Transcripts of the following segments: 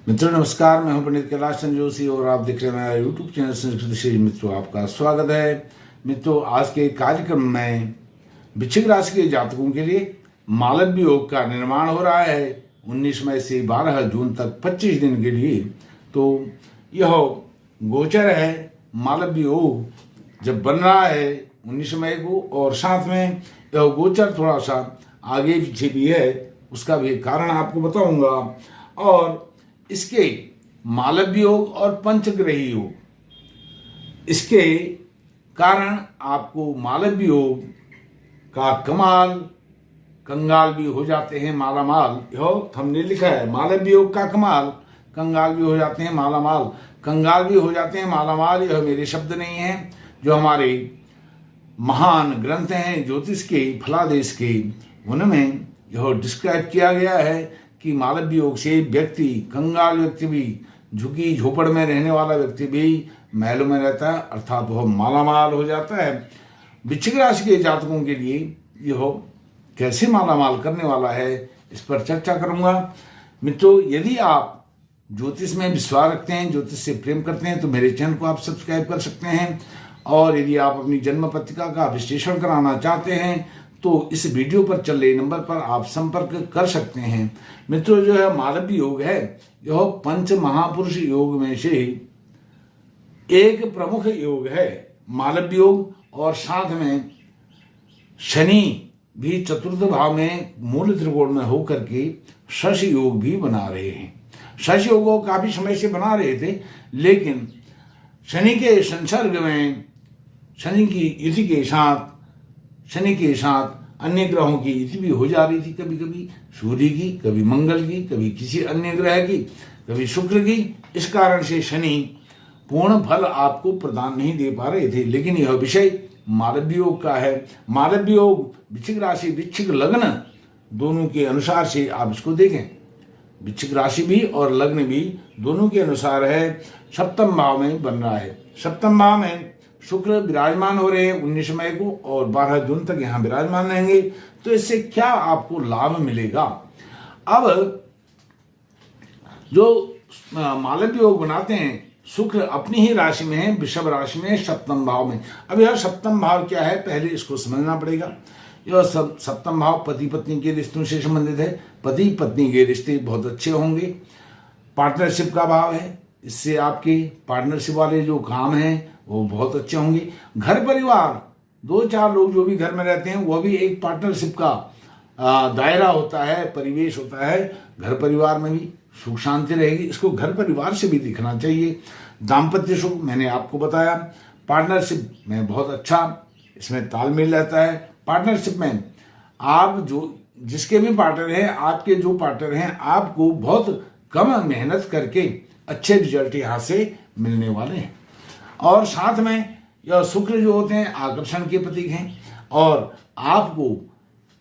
मित्रों नमस्कार, मैं हूं पंडित कैलाश चंद्र जोशी और आप देख रहे हैं मेरा यूट्यूब चैनल संस्कृत श्री। मित्रों आपका स्वागत है। मित्रों आज के कार्यक्रम में वृश्चिक राशि के जातकों के लिए मालव्य योग का निर्माण हो रहा है 19 मई से 12 जून तक 25 दिन के लिए। तो यह गोचर है मालव्य योग जब बन रहा है 19 मई को, और साथ में यह गोचर थोड़ा सा आगे पीछे भी है, उसका भी कारण आपको बताऊंगा। और इसके मालव्य योग और पंचग्रही योग, इसके कारण आपको मालव्य योग का कमाल, कंगाल भी हो जाते हैं मालामाल। यह हमने लिखा है मालव्य योग का कमाल, कंगाल भी हो जाते हैं मालामाल। कंगाल भी हो जाते हैं मालामाल, यह मेरे शब्द नहीं हैं, जो हमारे महान ग्रंथ हैं ज्योतिष के, फलादेश के, उनमें यह डिस्क्राइब किया गया है कि मालव्य योग से व्यक्ति, कंगाल व्यक्ति भी, झुकी झोपड़ में रहने वाला व्यक्ति भी महलों में रहता है, अर्थात वह मालामाल हो जाता है। वृश्चिक राशि के जातकों के लिए यह कैसे मालामाल करने वाला है, इस पर चर्चा करूंगा। मित्रों, यदि आप ज्योतिष में विश्वास रखते हैं, ज्योतिष से प्रेम करते हैं, तो मेरे चैनल को आप सब्सक्राइब कर सकते हैं। और यदि आप अपनी जन्म पत्रिका का विश्लेषण कराना चाहते हैं तो इस वीडियो पर चल रहे नंबर पर आप संपर्क कर सकते हैं। मित्रों, जो है मालव्य योग है, यह पंच महापुरुष योग में से एक प्रमुख योग है मालव्य योग। और साथ में शनि भी चतुर्थ भाव में मूल त्रिकोण में होकर के शश योग भी बना रहे हैं। शश योग को काफी समय से बना रहे थे, लेकिन शनि के संसर्ग में, शनि की युति के साथ, शनि के साथ अन्य ग्रहों की युति भी हो जा रही थी, कभी कभी सूर्य की, कभी मंगल की, कभी किसी अन्य ग्रह की, कभी शुक्र की। इस कारण से शनि पूर्ण फल आपको प्रदान नहीं दे पा रहे थे। लेकिन यह विषय मालव्य योग का है। मालव्य योग वृश्चिक राशि, वृश्चिक लग्न दोनों के अनुसार से आप इसको देखें, वृश्चिक राशि भी और लग्न भी दोनों के अनुसार है। सप्तम भाव में बन रहा है। सप्तम भाव में शुक्र विराजमान हो रहे हैं 19 मई को और 12 जून तक यहाँ विराजमान रहेंगे। तो इससे क्या आपको लाभ मिलेगा? अब जो मालव्य योग बनाते हैं, शुक्र अपनी ही राशि में है, वृषभ राशि में, सप्तम भाव में। अब यह सप्तम भाव क्या है, पहले इसको समझना पड़ेगा। यह सप्तम भाव पति पत्नी के रिश्तों से संबंधित है। पति पत्नी के रिश्ते बहुत अच्छे होंगे। पार्टनरशिप का भाव है, इससे आपके पार्टनरशिप वाले जो काम हैं वो बहुत अच्छे होंगे। घर परिवार, 2-4 लोग जो भी घर में रहते हैं, वह भी एक पार्टनरशिप का दायरा होता है, परिवेश होता है। घर परिवार में भी सुख शांति रहेगी, इसको घर परिवार से भी दिखना चाहिए। दाम्पत्य सुख मैंने आपको बताया। पार्टनरशिप में बहुत अच्छा इसमें तालमेल रहता है। पार्टनरशिप में आप जो जिसके भी पार्टनर हैं, आपके जो पार्टनर हैं, आपको बहुत कम मेहनत करके अच्छे रिजल्ट यहाँ से मिलने वाले हैं। और साथ में यह शुक्र जो होते हैं आकर्षण के प्रतीक हैं, और आपको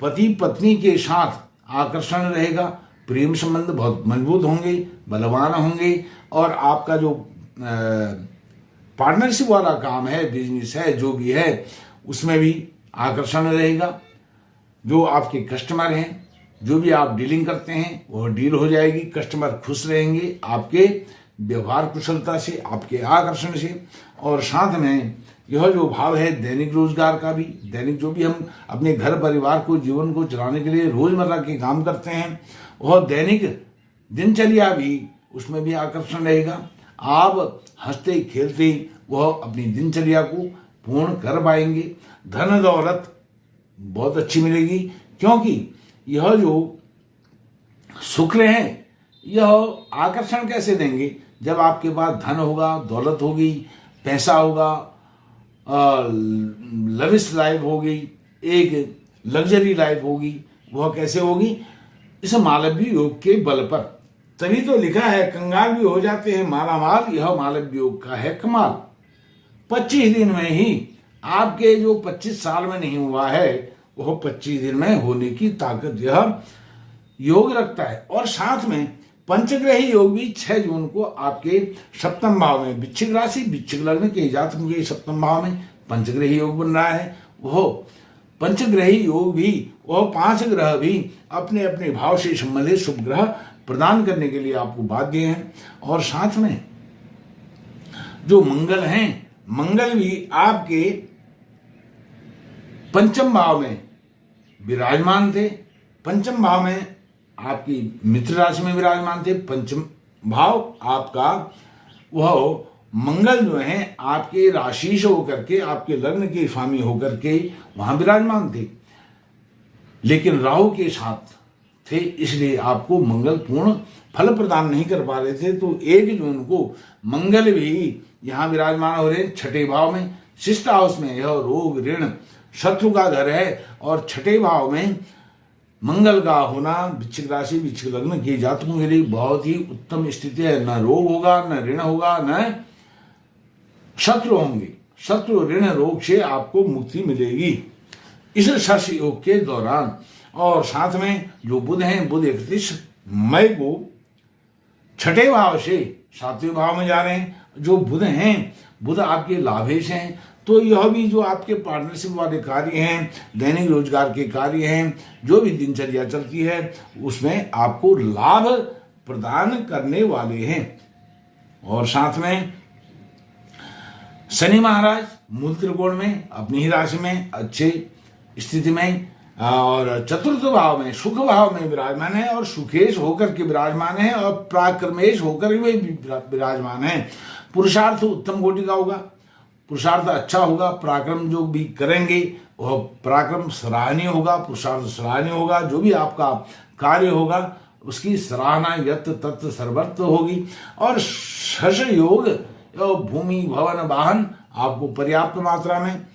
पति पत्नी के साथ आकर्षण रहेगा। प्रेम संबंध बहुत मजबूत होंगे, बलवान होंगे। और आपका जो पार्टनरशिप वाला काम है, बिजनेस है, जो भी है, उसमें भी आकर्षण रहेगा। जो आपके कस्टमर हैं, जो भी आप डीलिंग करते हैं, वह डील हो जाएगी। कस्टमर खुश रहेंगे आपके व्यवहार कुशलता से, आपके आकर्षण से। और साथ में यह जो भाव है दैनिक रोजगार का भी, दैनिक जो भी हम अपने घर परिवार को, जीवन को चलाने के लिए रोजमर्रा के काम करते हैं, वह दैनिक दिनचर्या भी, उसमें भी आकर्षण रहेगा। आप हंसते खेलते वह अपनी दिनचर्या को पूर्ण कर पाएंगे। धन दौलत बहुत अच्छी मिलेगी, क्योंकि यह जो शुक्र है, यह आकर्षण कैसे देंगे? जब आपके पास धन होगा, दौलत होगी, पैसा होगा, लविश लाइफ होगी, एक लग्जरी लाइफ होगी। वह कैसे होगी? इस मालव्य योग के बल पर। तभी तो लिखा है कंगाल भी हो जाते हैं मालामाल, यह मालव्य योग का है कमाल। 25 दिन में ही, आपके जो 25 साल में नहीं हुआ है, वह 25 दिन में होने की ताकत यह योग रखता है। और साथ में पंचग्रही योग भी 6 जून को आपके सप्तम भाव में, वृश्चिक राशि, वृश्चिक लग्न के जातकों के सप्तम भाव में पंचग्रही योग बन रहा है। वह पंचग्रही योग भी, वह 5 ग्रह भी अपने अपने भाव से संबंधित शुभ ग्रह प्रदान करने के लिए आपको बाध्य हैं। और साथ में जो मंगल हैं, मंगल भी आपके पंचम भाव में विराजमान थे। पंचम भाव में आपकी मित्र राशि में विराजमान थे। पंचम भाव आपका वह मंगल जो है आपके राशि से होकर के, आपके लग्न के स्वामी होकर के वहां विराजमान थे, लेकिन राहु के साथ थे, इसलिए आपको मंगल पूर्ण फल प्रदान नहीं कर पा रहे थे। तो 1 जून को मंगल भी यहाँ विराजमान हो रहे हैं 6ठे भाव में, शिष्ट हाउस में। यह रोग ऋण शत्रु का घर है और 6ठे भाव में मंगल का होना वृश्चिक राशि वृश्चिक लग्न के जातकों के लिए बहुत ही उत्तम स्थिति है। न रोग होगा, न ऋण होगा, न शत्रु होंगे। शत्रु ऋण रोग से आपको मुक्ति मिलेगी इस शश योग के दौरान। और साथ में जो बुध हैं, बुध 31 मई को 6ठे भाव से 7वें भाव में जा रहे हैं। जो बुध हैं, बुध आपके लाभेश हैं, तो यह भी जो आपके पार्टनरशिप वाले कार्य हैं, दैनिक रोजगार के कार्य हैं, जो भी दिनचर्या चलती है उसमें आपको लाभ प्रदान करने वाले हैं। और साथ में शनि महाराज मूल त्रिकोण में अपनी ही राशि में अच्छे स्थिति में और चतुर्थ भाव में सुख भाव में विराजमान है और सुखेश होकर के विराजमान है और पराक्रमेश होकर के विराजमान है। पुरुषार्थ उत्तम कोटि का होगा, पुरुषार्थ अच्छा होगा। पराक्रम जो भी करेंगे वह पराक्रम सराहनीय होगा, पुरुषार्थ सराहनीय होगा। जो भी आपका कार्य होगा उसकी सराहना यत् तत् सर्वत्र होगी। और शश योग भूमि भवन वाहन आपको पर्याप्त मात्रा में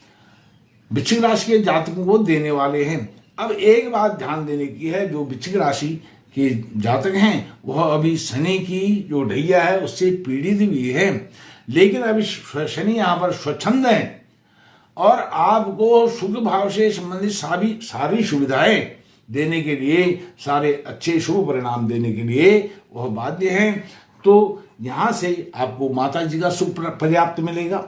वृश्चिक राशि के जातकों को देने वाले हैं। अब एक बात ध्यान देने की है, जो वृश्चिक राशि के जातक हैं वह अभी शनि की जो ढैया है उससे पीड़ित भी है, लेकिन अभी शनि यहाँ पर स्वच्छंद है और आपको सुख भाव से संबंधित सारी सुविधाएं देने के लिए, सारे अच्छे शुभ परिणाम देने के लिए वह बाध्य हैं। तो यहाँ से आपको माता जी का सुख पर्याप्त मिलेगा,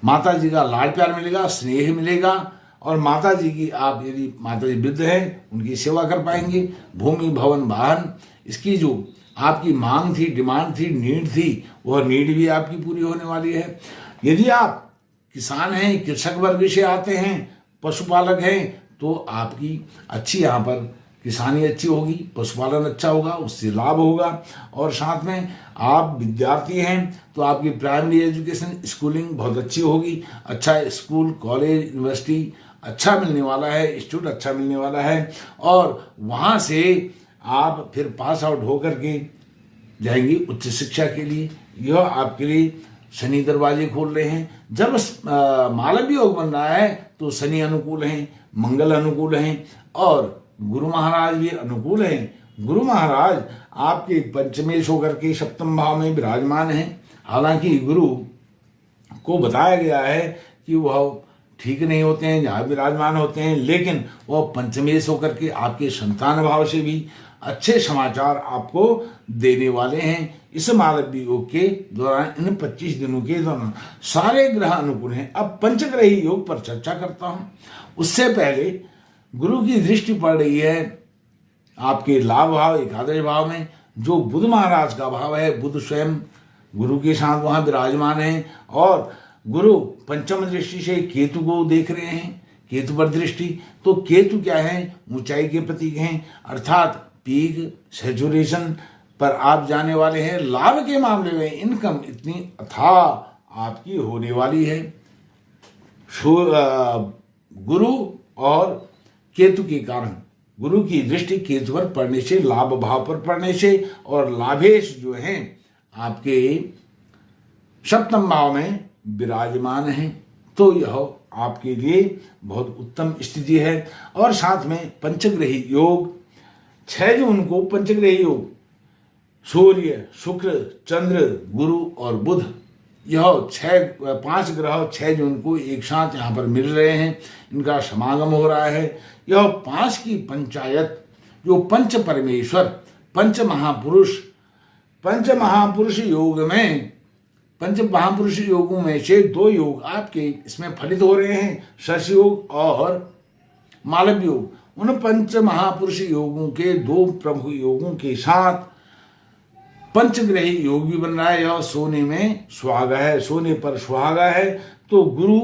माता जी का लाड प्यार मिलेगा, स्नेह मिलेगा। और माता जी की आप यदि माता जी वृद्ध हैं उनकी सेवा कर पाएंगे। भूमि भवन वाहन इसकी जो आपकी मांग थी, डिमांड थी, नीड थी, वह नीड भी आपकी पूरी होने वाली है। यदि आप किसान हैं, कृषक वर्ग से आते हैं, पशुपालक हैं, तो आपकी अच्छी यहाँ पर किसानी अच्छी होगी, पशुपालन अच्छा होगा, उससे लाभ होगा। और साथ में आप विद्यार्थी हैं तो आपकी प्राइमरी एजुकेशन स्कूलिंग बहुत अच्छी होगी। अच्छा स्कूल, कॉलेज, यूनिवर्सिटी अच्छा मिलने वाला है, इंस्टीट्यूट अच्छा मिलने वाला है और वहाँ से आप फिर पास आउट होकर के जाएंगे उच्च शिक्षा के लिए। यह आपके लिए शनि दरवाजे खोल रहे हैं। जब मालव्य योग बन रहा है तो शनि अनुकूल हैं, मंगल अनुकूल हैं और गुरु महाराज भी अनुकूल हैं। गुरु महाराज आपके पंचमेश होकर के सप्तम भाव में विराजमान हैं। हालांकि गुरु को बताया गया है कि वह ठीक नहीं होते हैं जहाँ विराजमान होते हैं, लेकिन वह पंचमेश होकर के आपके संतान भाव से भी अच्छे समाचार आपको देने वाले हैं। इस मालव्य योग के दौरान, इन 25 दिनों के दौरान सारे ग्रह अनुकूल हैं। अब पंचग्रही योग पर चर्चा करता हूं। उससे पहले गुरु की दृष्टि पड़ रही है आपके लाभ भाव एकादश भाव में, जो बुध महाराज का भाव है। बुध स्वयं गुरु के साथ वहां विराजमान है और गुरु पंचम दृष्टि से केतु को देख रहे हैं, केतु पर दृष्टि। तो केतु क्या है? ऊंचाई के प्रतीक हैं, अर्थात पीक सैचुरेशन पर आप जाने वाले हैं। लाभ के मामले में इनकम इतनी अथाह आपकी होने वाली है। गुरु और केतु के कारण, गुरु की दृष्टि केतु पर पड़ने से, लाभ भाव पर पड़ने से और लाभेश जो हैं आपके सप्तम भाव में विराजमान हैं, तो यह आपके लिए बहुत उत्तम स्थिति है। और साथ में पंचग्रही योग 6 जून को पंचग्रही योग सूर्य, शुक्र, चंद्र, गुरु और बुध, यह 5 ग्रह 6 जून को एक साथ यहाँ पर मिल रहे हैं, इनका समागम हो रहा है। यह 5 की पंचायत, जो पंच परमेश्वर, पंच महापुरुष योग में, पंच महापुरुष योगों में से 2 योग आपके इसमें फलित हो रहे हैं, शश योग और मालव्य योग। उन पंच महापुरुष योगों के 2 प्रमुख योगों के साथ पंचग्रही योग भी बन रहा है। यह सोने में सुहागा है, सोने पर सुहागा है। तो गुरु,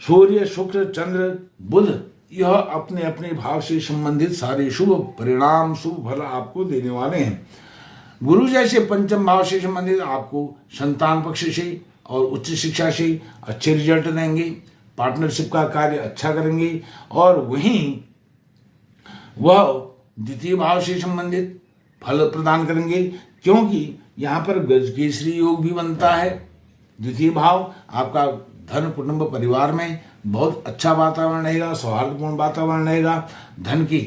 सूर्य, शुक्र, चंद्र, बुध यह अपने अपने भाव से संबंधित सारे शुभ परिणाम, शुभ फल आपको देने वाले हैं। गुरु जैसे पंचम भाव से संबंधित आपको संतान पक्ष से और उच्च शिक्षा से अच्छे रिजल्ट देंगे, पार्टनरशिप का कार्य अच्छा करेंगे। और वहीं वह द्वितीय भाव से संबंधित फल प्रदान करेंगे, क्योंकि यहाँ पर गजकेसरी योग भी बनता है। द्वितीय भाव आपका धन, कुटुंब, परिवार में बहुत अच्छा वातावरण रहेगा, सौहार्दपूर्ण वातावरण रहेगा, धन की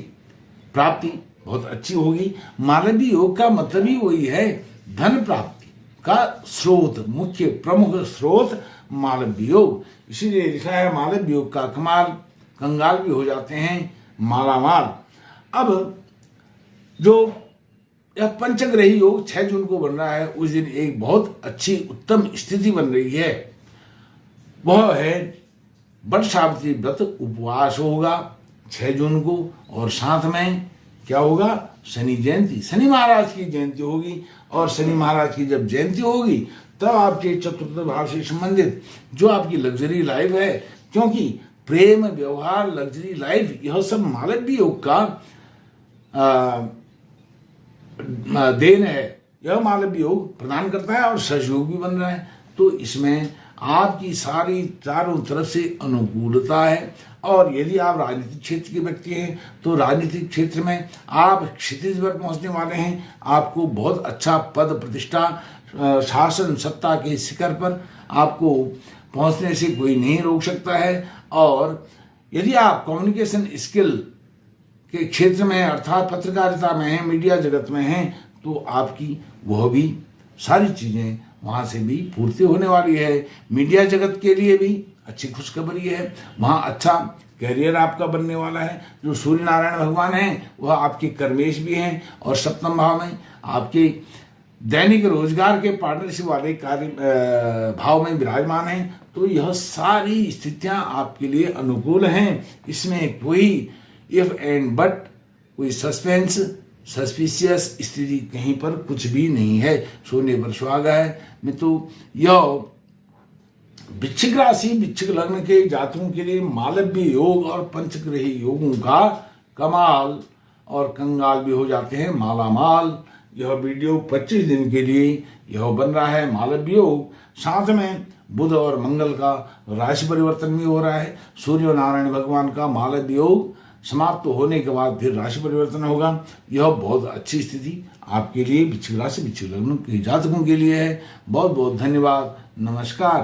प्राप्ति बहुत अच्छी होगी। मालवी योग का मतलब ही वही है, धन प्राप्ति का स्रोत, मुख्य प्रमुख स्रोत मालवी योग। इसीलिए लिखा है मालवी योग का कमाल, कंगाल भी हो जाते हैं मालामाल। अब जो यह पंचग्रही योग 6 जून को बन रहा है, उस दिन एक बहुत अच्छी उत्तम स्थिति बन रही है। वह है बट सावित्री व्रत उपवास होगा 6 जून को, और साथ में क्या होगा, शनि जयंती, शनि महाराज की जयंती होगी। और शनि महाराज की जब जयंती होगी तब आपके चतुर्थ भाव से संबंधित जो आपकी लग्जरी लाइफ है, क्योंकि प्रेम, व्यवहार, लग्जरी लाइफ यह सब मालवी योग का देन है। यह मालवी योग प्रदान करता है और सहयोग भी बन रहा है। तो इसमें आपकी सारी चारों तरफ से अनुकूलता है। और यदि आप राजनीतिक क्षेत्र के व्यक्ति हैं तो राजनीतिक क्षेत्र में आप क्षितिज पर पहुंचने वाले हैं। आपको बहुत अच्छा पद, प्रतिष्ठा, शासन, सत्ता के शिखर पर आपको पहुंचने से कोई नहीं रोक सकता है। और यदि आप कम्युनिकेशन स्किल के क्षेत्र में अर्थात पत्रकारिता में हैं, मीडिया जगत में हैं, तो आपकी वह भी सारी चीज़ें वहाँ से भी पूर्ति होने वाली है। मीडिया जगत के लिए भी अच्छी खुशखबरी है, वहाँ अच्छा कैरियर आपका बनने वाला है। जो सूर्य नारायण भगवान हैं वह आपके कर्मेश भी हैं और सप्तम भाव में आपके दैनिक रोजगार के पार्टनरशिप वाले कार्य भाव में विराजमान हैं। तो यह सारी स्थितियाँ आपके लिए अनुकूल हैं। इसमें कोई इफ एंड बट, कोई सस्पेंस, सस्पिशियस स्थिति कहीं पर कुछ भी नहीं है। सोने पर सुहागा है। मित्रों, यह वृश्चिक राशि, वृश्चिक लग्न के जातकों के लिए मालवी योग और पंचग्रही योगों का कमाल, और कंगाल भी हो जाते हैं मालामाल। यह वीडियो 25 दिन के लिए यह बन रहा है मालवी योग। साथ में बुध और मंगल का राशि परिवर्तन भी हो रहा है। सूर्य नारायण भगवान का मालवी योग समाप्त होने के बाद फिर राशि परिवर्तन होगा। यह बहुत अच्छी स्थिति आपके लिए वृश्चिक राशि, वृश्चिक लग्न के जातकों के लिए है। बहुत बहुत धन्यवाद। नमस्कार।